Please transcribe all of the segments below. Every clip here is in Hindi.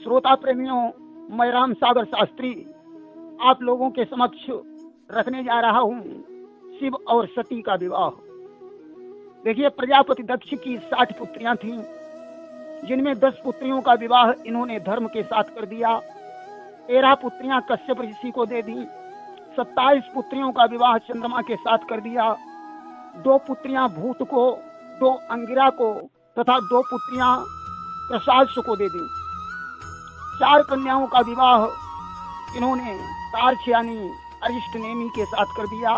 श्रोता प्रेमियों, मैं राम सागर शास्त्री आप लोगों के समक्ष रखने जा रहा हूँ शिव और सती का विवाह। देखिए, प्रजापति दक्ष की 60 पुत्रियां थीं, जिनमें 10 पुत्रियों का विवाह इन्होंने धर्म के साथ कर दिया। 13 पुत्रियां कश्यप ऋषि को दे दी। 27 पुत्रियों का विवाह चंद्रमा के साथ कर दिया। 2 पुत्रियां भूत को, 2 अंगिरा को तथा 2 पुत्रियां प्रसाद को दे दी। 4 कन्याओं का विवाह इन्होंने तार्क्ष यानी अरिष्ट नेमी के साथ कर दिया।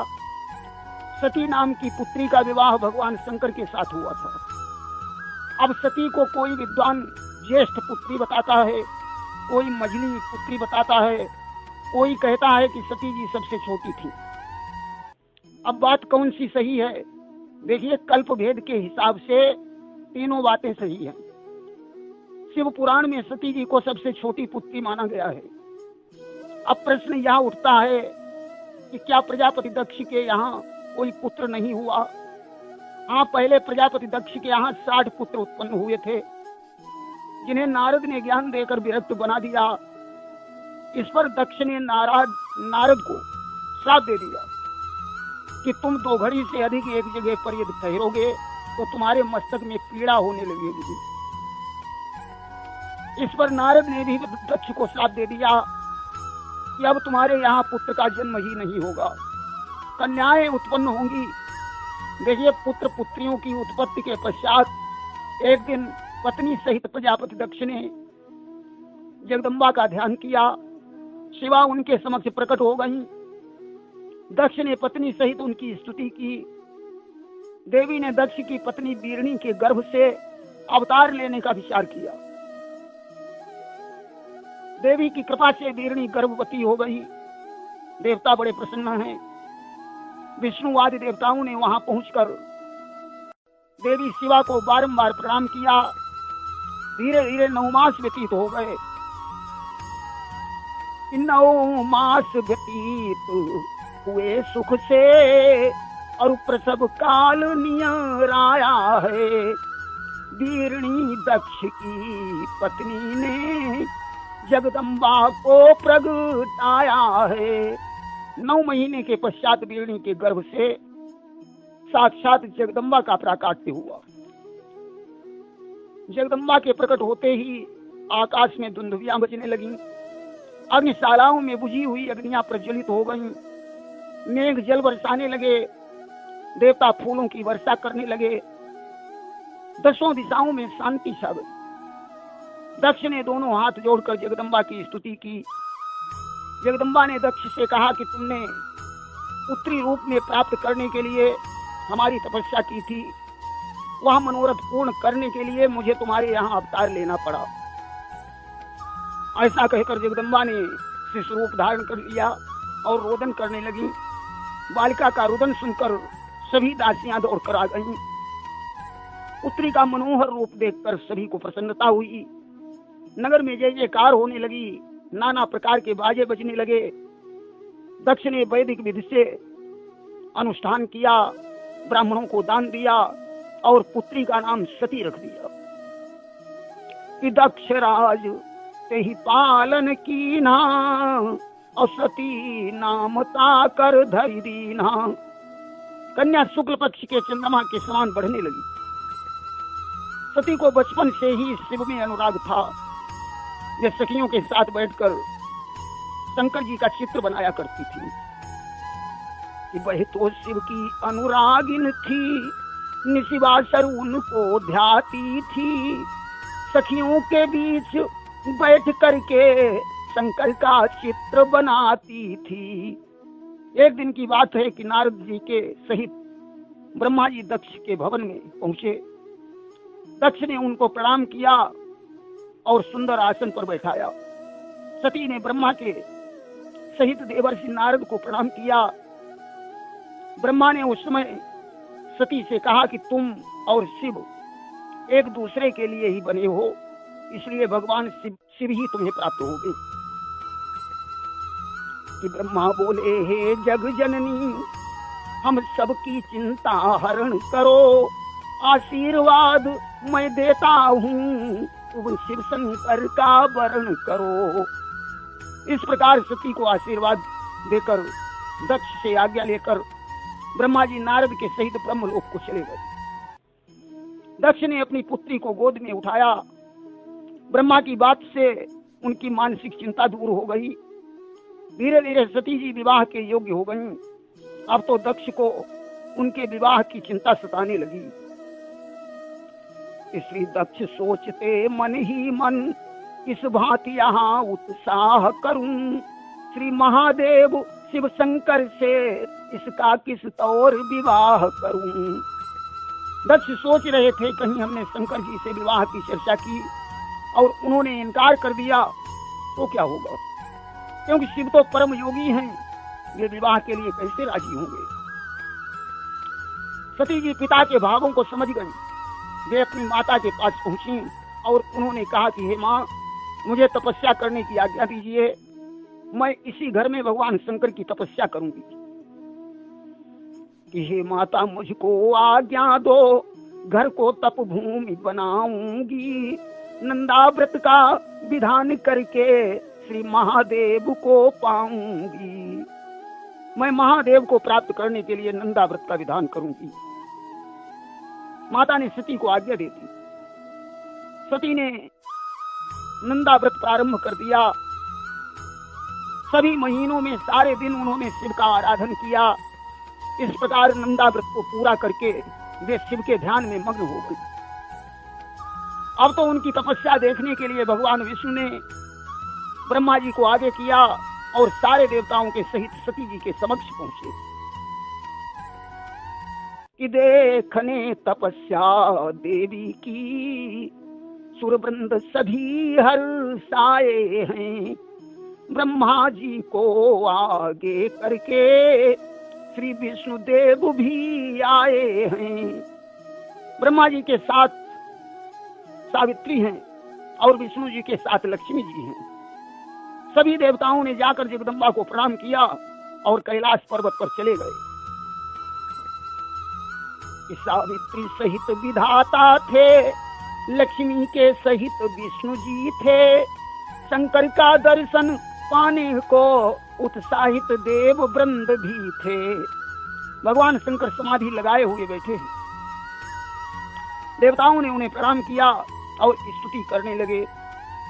सती नाम की पुत्री का विवाह भगवान शंकर के साथ हुआ था। अब सती को कोई विद्वान ज्येष्ठ पुत्री बताता है, कोई मझली पुत्री बताता है, कोई कहता है कि सती जी सबसे छोटी थी। अब बात कौन सी सही है? देखिए, कल्प भेद के हिसाब से तीनों बातें सही हैं। शिव पुराण में सती जी को सबसे छोटी पुत्री माना गया है। अब प्रश्न यह उठता है कि क्या प्रजापति दक्ष के यहाँ कोई पुत्र नहीं हुआ? हाँ, पहले प्रजापति दक्ष के यहाँ 60 पुत्र उत्पन्न हुए थे, जिन्हें नारद ने ज्ञान देकर विरक्त बना दिया। इस पर दक्ष ने नारद को श्राप दे दिया कि तुम 2 घड़ी से अधिक एक जगह पर यदि ठहरोगे तो तुम्हारे मस्तक में पीड़ा होने लगेगी। इस पर नारद ने भी दक्ष को श्राप दे दिया कि अब तुम्हारे यहाँ पुत्र का जन्म ही नहीं होगा, कन्याएं उत्पन्न होंगी। देखिए, पुत्र पुत्रियों की उत्पत्ति के पश्चात एक दिन पत्नी सहित प्रजापति दक्ष ने जगदम्बा का ध्यान किया। शिवा उनके समक्ष प्रकट हो गई। दक्ष ने पत्नी सहित उनकी स्तुति की। देवी ने दक्ष की पत्नी बीरणी के गर्भ से अवतार लेने का विचार किया। देवी की कृपा से बीरणी गर्भवती हो गई। देवता बड़े प्रसन्न हैं। विष्णु आदि देवताओं ने वहां पहुंचकर देवी शिवा को बारंबार प्रणाम किया। धीरे धीरे 9 मास व्यतीत हो गए। 9 मास व्यतीत हुए सुख से और प्रसव काल नियर आया है। बीरणी दक्ष की पत्नी ने जगदम्बा को प्रगटाया है। 9 महीने के पश्चात बीरणी के गर्भ से साक्षात जगदम्बा का प्राकट्य हुआ। जगदम्बा के प्रकट होते ही आकाश में धुंधुवियां बजने लगी। अग्निशालाओं में बुझी हुई अग्नियां प्रज्वलित हो गईं। मेघ जल बरसाने लगे। देवता फूलों की वर्षा करने लगे। 10 दिशाओं में शांति छा गई। दक्ष ने दोनों हाथ जोड़कर जगदम्बा की स्तुति की। जगदम्बा ने दक्ष से कहा कि तुमने पुत्री रूप में प्राप्त करने के लिए हमारी तपस्या की थी। वह मनोरथ पूर्ण करने के लिए मुझे तुम्हारे यहाँ अवतार लेना पड़ा। ऐसा कहकर जगदम्बा ने शिशु रूप धारण कर लिया और रोदन करने लगी। बालिका का रुदन सुनकर सभी दासियां दौड़कर आ गईं। पुत्री का मनोहर रूप देखकर सभी को प्रसन्नता हुई। नगर में जय जयकार होने लगी। नाना प्रकार के बाजे बजने लगे। दक्ष ने वैदिक विधि से अनुष्ठान किया, ब्राह्मणों को दान दिया और पुत्री का नाम सती रख दिया। कि दक्ष राज ते ही पालन कीना और सती नाम ताकर धरि दीना। कन्या शुक्ल पक्ष के चंद्रमा के समान बढ़ने लगी। सती को बचपन से ही शिव में अनुराग था। वे सखियों के साथ बैठकर शंकर जी का चित्र बनाया करती थी। कि वह तो शिव की अनुरागिन थी, निशिवासर उनको ध्याती थी। सखियों के बीच बैठ करके शंकर का चित्र बनाती थी। एक दिन की बात है कि नारद जी के सहित ब्रह्मा जी दक्ष के भवन में पहुंचे। दक्ष ने उनको प्रणाम किया और सुंदर आसन पर बैठाया। सती ने ब्रह्मा के सहित देवर्षि नारद को प्रणाम किया। ब्रह्मा ने उस समय सती से कहा कि तुम और शिव एक दूसरे के लिए ही बने हो, इसलिए भगवान शिव ही तुम्हें प्राप्त होंगे। कि ब्रह्मा बोले, हे जग जननी, हम सबकी चिंता हरण करो। आशीर्वाद मैं देता हूँ, तुम शिव शंकर का वर्ण करो। इस प्रकार सती को आशीर्वाद देकर दक्ष से आज्ञा लेकर ब्रह्मा जी नारद के सहित ब्रह्मलोक को चले गए। दक्ष ने अपनी पुत्री को गोद में उठाया। ब्रह्मा की बात से उनकी मानसिक चिंता दूर हो गई। धीरे धीरे सती जी विवाह के योग्य हो गईं। अब तो दक्ष को उनके विवाह की चिंता सताने लगी। इसलिए दक्ष सोचते मन ही मन, किस भांति यहाँ उत्साह करूं। श्री महादेव शिव शंकर से इसका किस तौर विवाह करूं। दक्ष सोच रहे थे कहीं हमने शंकर जी से विवाह की चर्चा की और उन्होंने इनकार कर दिया तो क्या होगा, क्योंकि शिव तो परम योगी हैं, वे विवाह के लिए कैसे राजी होंगे। सती जी पिता के भावों को समझ गई। वे अपनी माता के पास पहुंची और उन्होंने कहा कि हे माँ, मुझे तपस्या करने की आज्ञा दीजिए। मैं इसी घर में भगवान शंकर की तपस्या करूंगी। कि हे माता, मुझको आज्ञा दो, घर को तप भूमि बनाऊंगी। नंदाव्रत का विधान करके श्री महादेव को पाऊंगी। मैं महादेव को प्राप्त करने के लिए नंदाव्रत का विधान करूंगी। माता ने सती को आज्ञा दे दी। सती ने नंदाव्रत प्रारंभ कर दिया। सभी महीनों में सारे दिन उन्होंने शिव का आराधन किया। इस प्रकार नंदाव्रत को पूरा करके वे शिव के ध्यान में मग्न हो गए। अब तो उनकी तपस्या देखने के लिए भगवान विष्णु ने ब्रह्मा जी को आगे किया और सारे देवताओं के सहित सती जी के समक्ष पहुंचे कि देखने तपस्या देवी की, सुरवृंद सभी हर्षाए हैं। ब्रह्मा जी को आगे करके श्री विष्णु देव भी आए हैं। ब्रह्मा जी के साथ सावित्री हैं और विष्णु जी के साथ लक्ष्मी जी हैं। सभी देवताओं ने जाकर जगदम्बा को प्रणाम किया और कैलाश पर्वत पर चले गए। सावित्री सहित विधाता थे, लक्ष्मी के सहित विष्णु जी थे। शंकर का दर्शन पाने को उत्साहित देव वृंद भी थे। भगवान शंकर समाधि लगाए हुए बैठे हैं। देवताओं ने उन्हें प्रणाम किया और स्तुति करने लगे।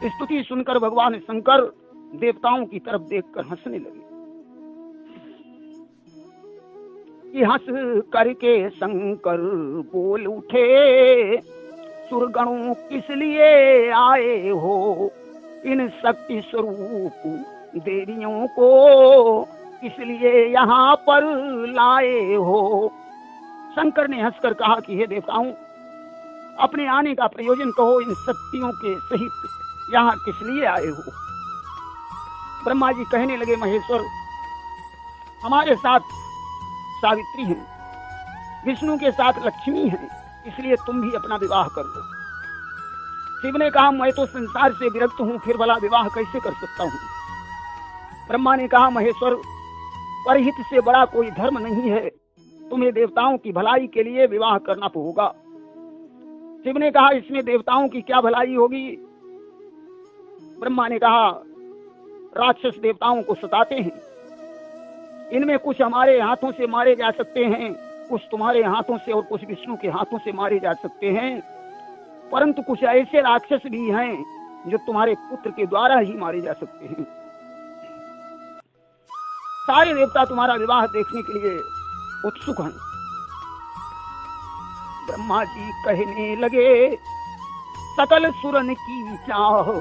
स्तुति सुनकर भगवान शंकर देवताओं की तरफ देखकर हंसने लगे। कि हंस करके शंकर बोल उठे, सुरगणों किस लिए आए हो। इन शक्ति स्वरूप देवियों को इसलिए यहाँ पर लाए हो। शंकर ने हंसकर कहा कि हे देवताओं, अपने आने का प्रयोजन कहो। इन शक्तियों के सहित यहाँ किस लिए आए हो। ब्रह्मा जी कहने लगे, महेश्वर, हमारे साथ सावित्री हैं, विष्णु के साथ लक्ष्मी हैं, इसलिए तुम भी अपना विवाह कर लो। शिव ने कहा, मैं तो संसार से विरक्त हूँ, फिर भला विवाह कैसे कर सकता हूँ। ब्रह्मा ने कहा, महेश्वर, परहित से बड़ा कोई धर्म नहीं है, तुम्हें देवताओं की भलाई के लिए विवाह करना होगा। शिव ने कहा, इसमें देवताओं की क्या भलाई होगी। ब्रह्मा ने कहा, राक्षस देवताओं को सताते हैं, इनमें कुछ हमारे हाथों से मारे जा सकते हैं, कुछ तुम्हारे हाथों से और कुछ विष्णु के हाथों से मारे जा सकते हैं, परंतु कुछ ऐसे राक्षस भी हैं जो तुम्हारे पुत्र के द्वारा ही मारे जा सकते हैं। सारे देवता तुम्हारा विवाह देखने के लिए उत्सुक हैं। ब्रह्मा जी कहने लगे, सकल सुरन की चाह,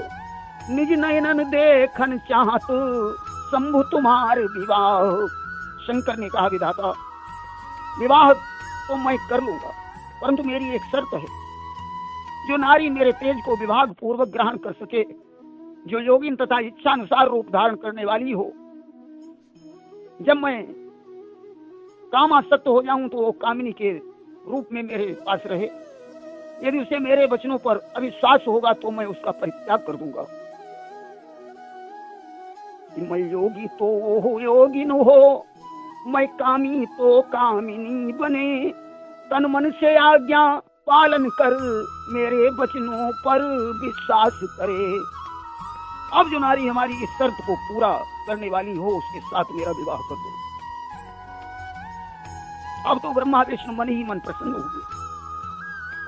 निज नयनन देखन चाहत, शंभु तुम्हार विवाह। शंकर ने कहा, विधाता, विवाह तो मैं कर लूंगा, परंतु मेरी एक शर्त है। जो नारी मेरे तेज को विभाग पूर्वक ग्रहण कर सके, जो योगिन तथा इच्छा अनुसार रूप धारण करने वाली हो, जब मैं कामासक्त हो जाऊं तो वो कामिनी के रूप में मेरे पास रहे। यदि उसे मेरे वचनों पर अविश्वास होगा तो मैं उसका परित्याग कर दूंगा। मैं योगी तो हो योगिन हो, मैं कामी तो कामिनी बने, तन मन से आज्ञा पालन कर, मेरे वचनों पर विश्वास करे। अब जो नारी हमारी इस शर्त को पूरा करने वाली हो उसके साथ मेरा विवाह कर दो। अब तो ब्रह्मा विष्णु मन ही मन प्रसन्न हो गए।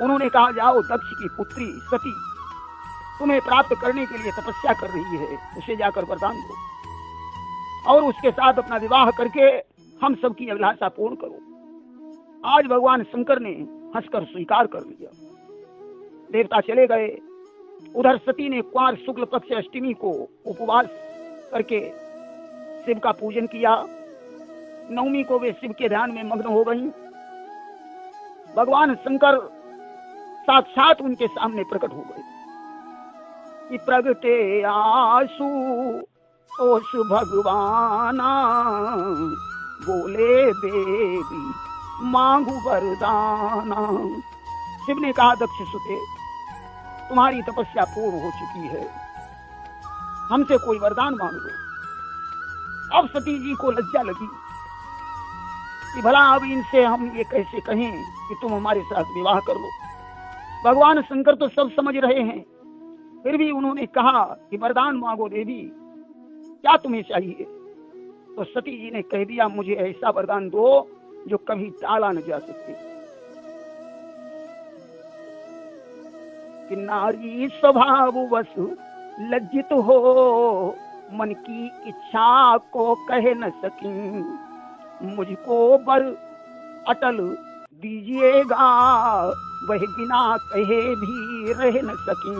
उन्होंने कहा, जाओ दक्ष की पुत्री सती तुम्हें प्राप्त करने के लिए तपस्या कर रही है, उसे जाकर वरदान दो और उसके साथ अपना विवाह करके हम सबकी अभिलाषा पूर्ण करो। आज भगवान शंकर ने हंसकर स्वीकार कर लिया। देवता चले गए। उधर सती ने कुंवार शुक्ल पक्ष अष्टमी को उपवास करके शिव का पूजन किया। नवमी को वे शिव के ध्यान में मग्न हो गईं। भगवान शंकर साक्षात उनके सामने प्रकट हो गए कि प्रगटे आसु ओस भगवाना, बोले देवी मांगू वरदाना। शिव ने कहा, दक्ष सुते तुम्हारी तपस्या पूर्ण हो चुकी है, हमसे कोई वरदान मांग लो। अब सती जी को लज्जा लगी कि भला अब इनसे हम ये कैसे कहें कि तुम हमारे साथ विवाह कर लो। भगवान शंकर तो सब समझ रहे हैं, फिर भी उन्होंने कहा कि वरदान मांगो देवी, क्या तुम्हें चाहिए? तो सती जी ने कह दिया, मुझे ऐसा वरदान दो जो कभी टाला न जा सके। कि नारी स्वभाव वश लज्जित हो, मन की इच्छा को कह न सकी, मुझको बर अटल दीजिएगा, वह बिना कहे भी रह न सकी।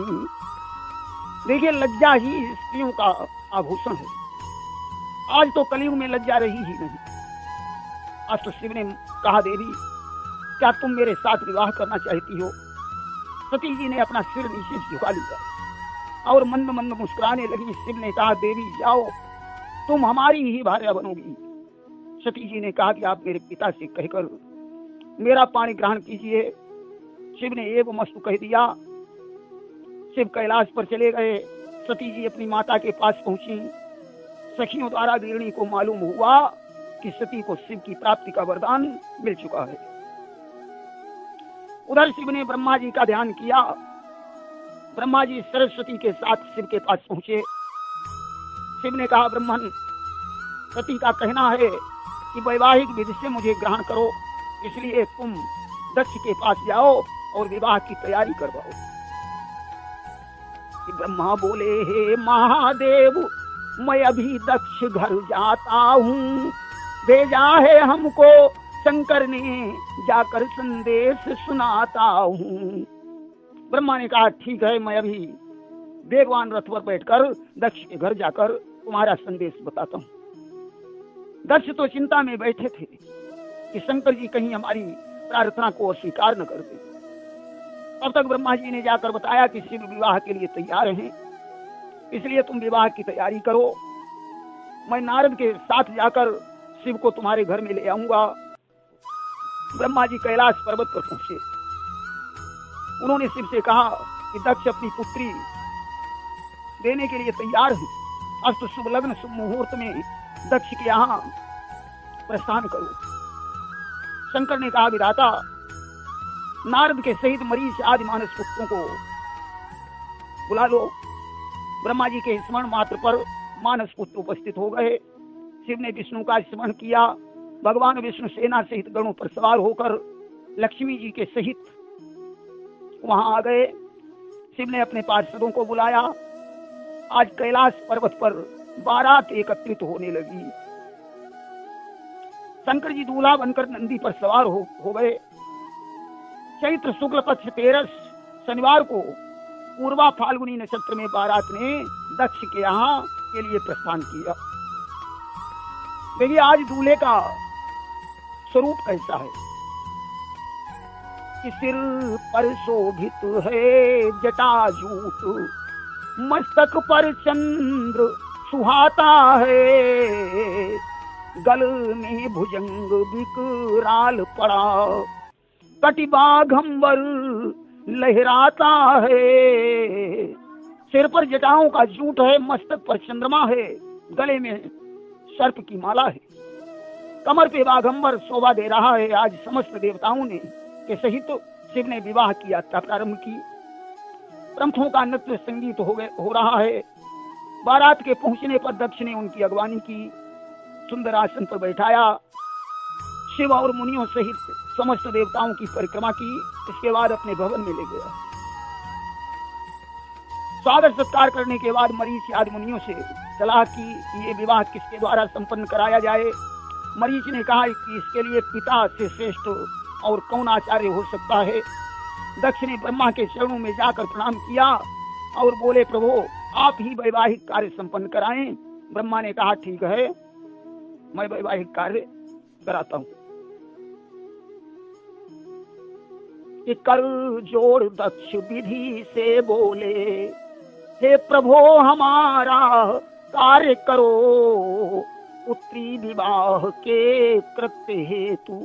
देखिए, लज्जा ही स्त्रियों का आभूषण है। आज तो कलयुग में लज्जा रही ही नहीं। आज तो शिव ने कहा, देवी क्या तुम मेरे साथ विवाह करना चाहती हो? सती जी ने अपना सिर नीचे झुका लिया और मंद मंद मुस्कुराने लगी। शिव ने कहा, देवी जाओ, तुम हमारी ही भार्या बनोगी। सती जी ने कहा कि आप मेरे पिता से कहकर मेरा पाणी ग्रहण कीजिए। शिव ने एवं मस्तु कह दिया। शिव कैलाश पर चले गए। सती जी अपनी माता के पास पहुंची। सखियों द्वारा वीरणी को मालूम हुआ कि सती को शिव की प्राप्ति का वरदान मिल चुका है। उधर शिव ने ब्रह्मा जी का ध्यान किया। ब्रह्मा जी सरस्वती के साथ शिव के पास पहुंचे। शिव ने कहा, ब्रह्मन, सती का कहना है कि वैवाहिक विधि से मुझे ग्रहण करो, इसलिए तुम दक्ष के पास जाओ और विवाह की तैयारी करवाओ। ब्रह्मा बोले, हे महादेव, मैं अभी दक्ष घर जाता हूँ, भेजा है हमको शंकर ने, जाकर संदेश सुनाता हूँ। ब्रह्मा ने कहा, ठीक है, मैं अभी वेगवान रथ पर बैठकर दक्ष के घर जाकर तुम्हारा संदेश बताता हूँ। दक्ष तो चिंता में बैठे थे कि शंकर जी कहीं हमारी प्रार्थना को अस्वीकार न कर दे। तब तक ब्रह्मा जी ने जाकर बताया कि शिव विवाह के लिए तैयार हैं, इसलिए तुम विवाह की तैयारी करो। मैं नारद के साथ जाकर शिव को तुम्हारे घर में ले आऊंगा। ब्रह्मा जी कैलाश पर्वत पर पहुंचे। उन्होंने शिव से कहा कि दक्ष अपनी पुत्री देने के लिए तैयार है। अस्त शुभ लग्न शुभ मुहूर्त में दक्ष के यहाँ प्रस्थान करो। शंकर ने कहा, विधाता, नारद के सहित मरीच आदि मानस पुत्रों को बुला लो। ब्रह्मा जी के स्मरण मात्र पर मानस पुत्र उपस्थित हो गए। शिव ने विष्णु का स्मरण किया। भगवान विष्णु सेना सहित गणों पर सवार होकर लक्ष्मी जी के सहित वहां आ गए। शिव ने अपने पार्षदों को बुलाया। आज कैलाश पर्वत पर बारात एकत्रित होने लगी। शंकर जी दूल्हा बनकर नंदी पर सवार हो गए। चैत्र शुक्ल पक्ष 13 शनिवार को पूर्वा फाल्गुनी नक्षत्र में बारात ने दक्ष के यहाँ के लिए प्रस्थान किया। देखिए, आज दूल्हे का स्वरूप कैसा है कि सिर पर शोभित है जटाजूट, मस्तक पर चंद्र सुहाता है, गल में भुजंग विकराल पड़ा, कटिबाघंबर लहराता है। सिर पर जटाओं का जूट है, मस्तक पर चंद्रमा है, गले में सर्प की माला है, कमर पे बाघंबर शोभा दे रहा है। आज समस्त देवताओं ने के सहित शिव ने विवाह की यात्रा प्रारंभ की। प्रमुखों का नृत्य संगीत हो रहा है। बारात के पहुंचने पर दक्ष ने उनकी अगवानी की, सुंदर आसन पर बैठाया, शिव और मुनियों सहित समस्त देवताओं की परिक्रमा की। इसके बाद अपने भवन में ले गया। स्वागत सत्कार करने के बाद मरीच आदि मुनियों से सलाह की कि ये विवाह किसके द्वारा संपन्न कराया जाए। मरीच ने कहा कि इसके लिए पिता से श्रेष्ठ और कौन आचार्य हो सकता है। दक्ष ने ब्रह्मा के चरणों में जाकर प्रणाम किया और बोले, प्रभु आप ही वैवाहिक कार्य संपन्न कराएं। ब्रह्मा ने कहा, ठीक है, मैं वैवाहिक कार्य कराता हूं। कर जोड़ दक्ष विधि से बोले, हे प्रभु हमारा कार्य करो, पुत्री विवाह के कृत्य हेतु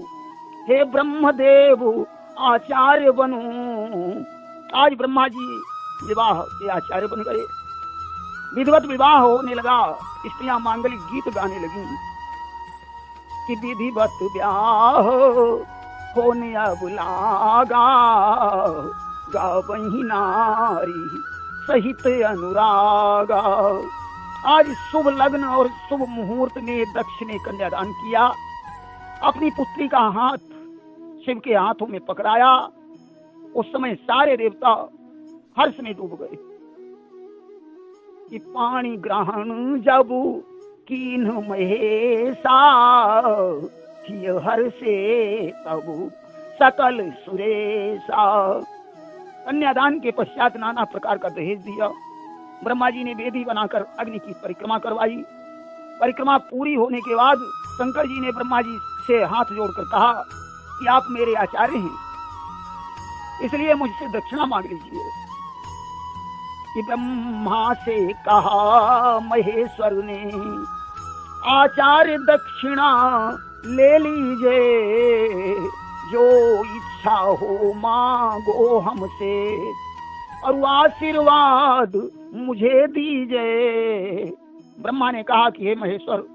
हे ब्रह्मदेव आचार्य बनो। आज ब्रह्मा जी विवाह के आचार्य बन गए। विधिवत विवाह होने लगा। स्त्रियां मांगलिक गीत गाने लगी कि विधिवत विवाह होने अब लागा, गावही नारी सहित अनुरागा। आज शुभ लग्न और शुभ मुहूर्त में दक्ष ने कन्यादान किया। अपनी पुत्री का हाथ शिव के हाथों में पकड़ाया। उस समय सारे देवता हर्ष में डूब गए कि पाणी ग्रहण जब कीन महेशा, हर्षे तब सकल सुरेशा। कन्यादान के पश्चात नाना प्रकार का दहेज दिया। ब्रह्मा जी ने वेदी बनाकर अग्नि की परिक्रमा करवाई। परिक्रमा पूरी होने के बाद शंकर जी ने ब्रह्मा जी से हाथ जोड़कर कहा कि आप मेरे आचार्य हैं, इसलिए मुझसे दक्षिणा मांग लीजिए। कि ब्रह्मा से कहा महेश्वर ने, आचार्य दक्षिणा ले लीजिए, जो इच्छा हो मांगो हमसे, और आशीर्वाद मुझे दीजिए। ब्रह्मा ने कहा कि हे महेश्वर,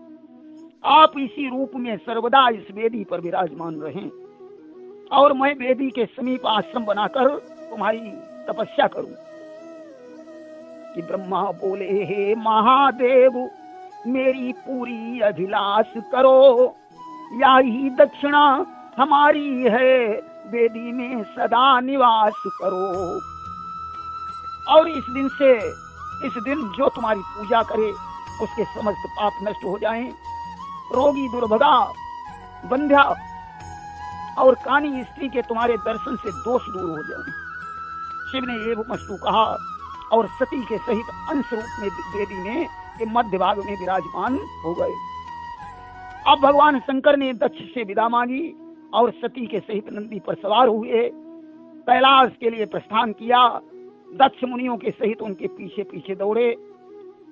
आप इसी रूप में सर्वदा इस वेदी पर विराजमान रहें और मैं वेदी के समीप आश्रम बनाकर तुम्हारी तपस्या करूं। कि ब्रह्मा बोले, हे महादेव मेरी पूरी अभिलाष करो, यही दक्षिणा हमारी है, वेदी में सदा निवास करो। और इस दिन जो तुम्हारी पूजा करे उसके समस्त पाप नष्ट हो जाएं, रोगी दुर्भगा बंध्या और कानी स्त्री के तुम्हारे दर्शन से दोष दूर हो जाएं। शिव ने एवं मस्तु कहा और सती के सहित अंश रूप में वेदी में के मध्य भाग में विराजमान हो गए। अब भगवान शंकर ने दक्ष से विदा मांगी और सती के सहित नंदी पर सवार हुए कैलाश के लिए प्रस्थान किया। दक्ष मुनियों के सहित उनके पीछे पीछे दौड़े।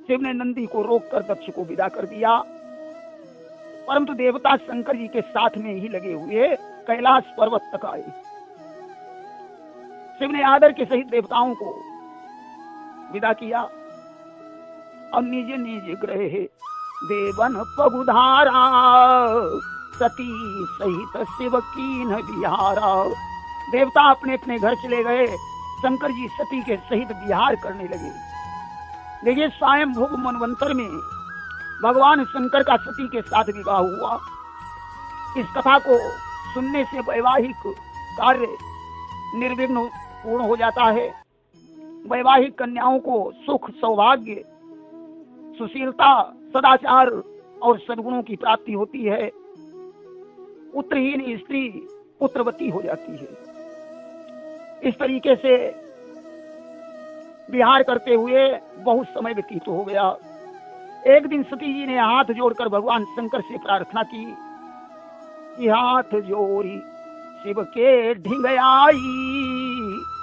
शिव ने नंदी को रोककर दक्ष को विदा कर दिया, परंतु देवता शंकर जी के साथ में ही लगे हुए कैलाश पर्वत तक आए। शिव ने आदर के सहित देवताओं को विदा किया और निज निज ग्रह देवन पगुधारा, सती सहित शिव कीन विहारा। देवता अपने अपने घर चले गए। शंकर जी सती के सहित विहार करने लगे। देखिए, स्वयं भोग मनवंतर में भगवान शंकर का सती के साथ विवाह हुआ। इस कथा को सुनने से वैवाहिक कार्य निर्विघ्न पूर्ण हो जाता है। वैवाहिक कन्याओं को सुख, सौभाग्य, सुशीलता, सदाचार और सद्गुणों की प्राप्ति होती है। पुत्रहीन स्त्री पुत्रवती हो जाती है। इस तरीके से विहार करते हुए बहुत समय व्यतीत हो गया। एक दिन सती जी ने हाथ जोड़कर भगवान शंकर से प्रार्थना की कि हाथ जोड़ी शिव के ढिंगयाई,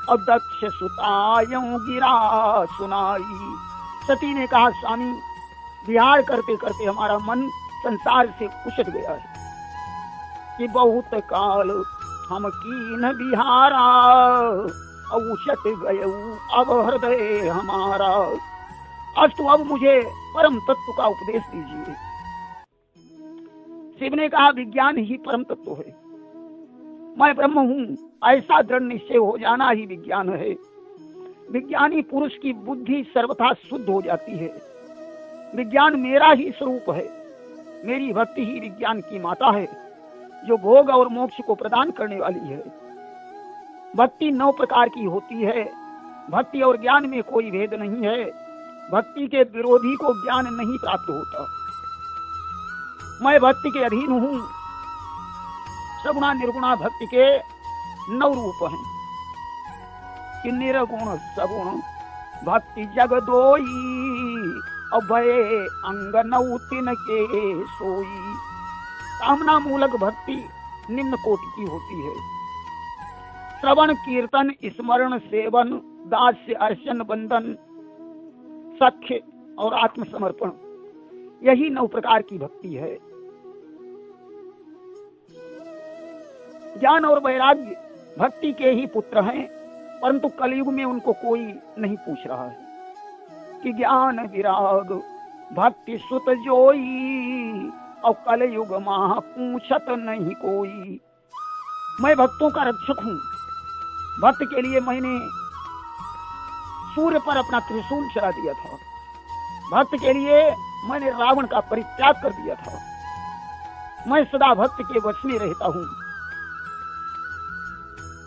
और दक्ष सुतायों गिरा सुनाई। सती ने कहा, स्वामी विहार करते करते हमारा मन संसार से उछट गया है कि बहुत काल हम कीन बिहारा, उछट गए अब हृदय हमारा। अस्तु अब मुझे परम तत्व का उपदेश दीजिए। शिव ने कहा, विज्ञान ही परम तत्व है। मैं ब्रह्म हूँ, ऐसा दृढ़ निश्चय हो जाना ही विज्ञान है। विज्ञानी पुरुष की बुद्धि सर्वथा शुद्ध हो जाती है। विज्ञान मेरा ही स्वरूप है। मेरी भक्ति ही विज्ञान की माता है, जो भोग और मोक्ष को प्रदान करने वाली है। भक्ति 9 प्रकार की होती है। भक्ति और ज्ञान में कोई भेद नहीं है। भक्ति के विरोधी को ज्ञान नहीं प्राप्त होता। मैं भक्ति के अधीन हूँ। सगुणा निर्गुणा भक्ति के 9 रूप हैं कि निर्गुण सगुण भक्ति जग दोई, अभय अंग 9 तिन के सोई। कामना मूलक भक्ति निम्न कोटि की होती है। श्रवण कीर्तन स्मरण सेवन दास्य अर्चन बंधन सख्य और आत्मसमर्पण, यही 9 प्रकार की भक्ति है। ज्ञान और वैराग्य भक्ति के ही पुत्र हैं, परंतु कलयुग में उनको कोई नहीं पूछ रहा है कि ज्ञान विराग भक्ति सुत जोई, और कलयुग माह पूछत नहीं कोई। मैं भक्तों का रक्षक हूँ। भक्त के लिए मैंने सूर्य पर अपना त्रिशूल चला दिया था। भक्त के लिए मैंने रावण का परित्याग कर दिया था। मैं सदा भक्त के वश में रहता हूँ।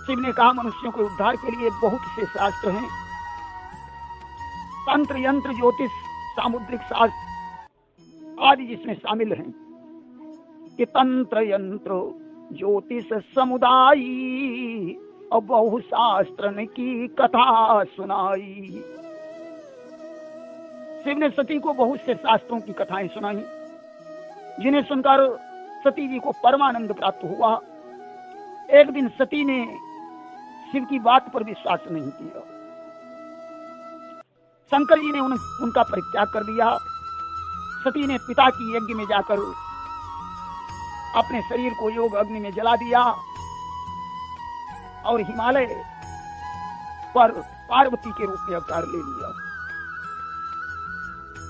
शिव ने कहा, मनुष्यों के उद्धार के लिए बहुत से शास्त्र हैं। तंत्र यंत्र ज्योतिष सामुद्रिक शास्त्र आदि जिसमें शामिल हैं कि तंत्र यंत्र ज्योतिष समुदायी और बहु शास्त्रन की कथा सुनाई। शिव ने सती को बहुत से शास्त्रों की कथाएं सुनाई, जिन्हें सुनकर सती जी को परमानंद प्राप्त हुआ। एक दिन सती ने शिव की बात पर विश्वास नहीं किया। शंकर जी ने उनका परित्याग कर दिया। सती ने पिता की यज्ञ में जाकर अपने शरीर को योग अग्नि में जला दिया और हिमालय पर पार्वती के रूप में अवतार ले लिया।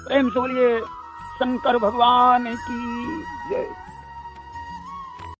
प्रेम से बोलिए शंकर भगवान की जय।